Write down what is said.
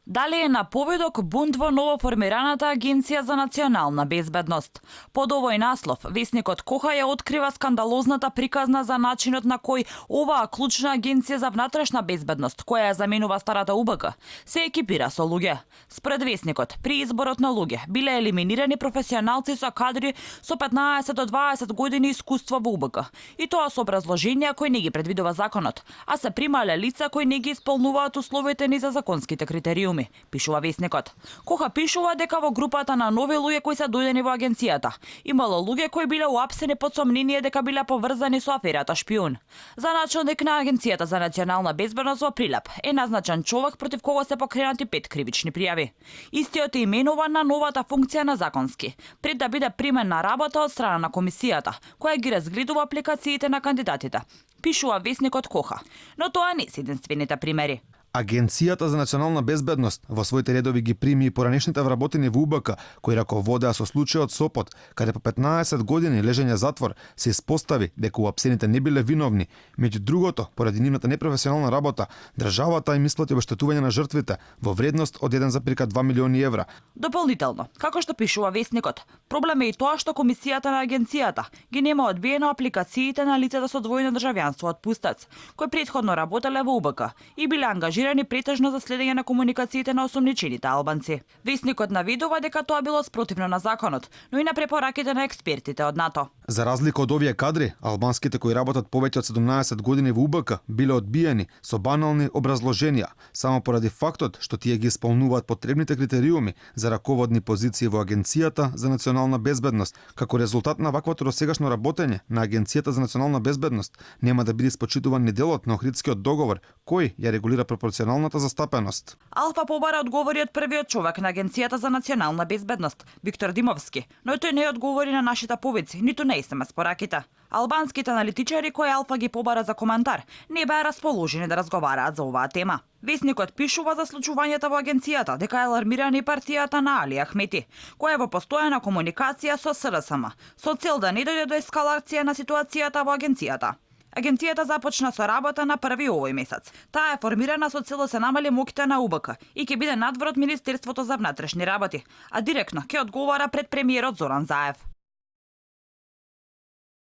Дали е на поведок бунт во новоформираната Агенција за национална безбедност? Под овој наслов, весникот Коха ја открива скандалозната приказна за начинот на кој оваа клучна агенција за внатрешна безбедност, која ја заменува старата УБК, се екипира со луѓе. Според весникот, при изборот на луѓе биле елиминирани професионалци со кадри со 15 до 20 години искуство во УБК, и тоа со образложенија кои не ги предвидува законот, а се примале лица кои не ги исполнуваат условите ни за законските критериуми, пишува весникот. Коха пишува дека во групата на нови луѓе кои се дојдени во агенцијата имало луѓе кои биле уапсени под сомнение дека биле поврзани со аферата Шпион. За началник на Агенцијата за национална безбедност во Прилеп е назначен човек против кого се покренати 5 кривични пријави. Истиот е именуван на новата функција на законски, пред да биде примен на работа од страна на комисијата, која ги разгледува апликациите на кандидатите, пишува весникот Коха. Но тоа не се единствените примери. Агенцијата за национална безбедност во своите редови ги прими и поранешните вработени во УБК, кои раководеа со случајот Сопот, каде по 15 години лежење затвор се испостави дека уапсените не биле виновни. Меѓу другото, поради нивната непрофесионална работа, државата им исплати обештетување на жртвите во вредност од 1,2 милиони евра. Дополнително, како што пишува весникот, проблем е и тоа што комисијата на агенцијата ги нема одбиено апликациите на лицата со двојно државјанство од пустац, кои претходно работеле во УБК и биле ангажирани претежно за следење на комуникациите на осомничените албанци. Весникот наведува дека тоа било спротивно на законот, но и на препораките на експертите од НАТО. За разлика од овие кадри, албанските кои работат повеќе од 17 години во УБК биле одбиени со банални образложенија, само поради фактот што тие ги исполнуваат потребните критериуми за раководни позиции во Агенцијата за национална безбедност. Како резултат на ваквото досегашно работење на Агенцијата за национална безбедност нема да биде испочитуван ни делот на Охридскиот договор, кој ја регулира пропорционалната застапеност. Алфа побара одговори од првиот човек на Агенцијата за национална безбедност, Виктор Димовски, но тој не одговори на нашите повици, ниту на СМС пораките. Албанските аналитичари кои Алфа ги побара за коментар не беа расположени да разговараат за оваа тема. Весникот пишува за случувањата во агенцијата, дека е алармирана и партијата на Али Ахмети, која е во постојана комуникација со СРСМ, со цел да не дојде до ескалација на ситуацијата во агенцијата. Агенцијата започна со работа на 1 овој месец. Таа е формирана со цел да се намали моќта на УБК и ќе биде надвор од Министерството за внатрешни работи, а директно ќе одговара пред премиерот Зоран Заев.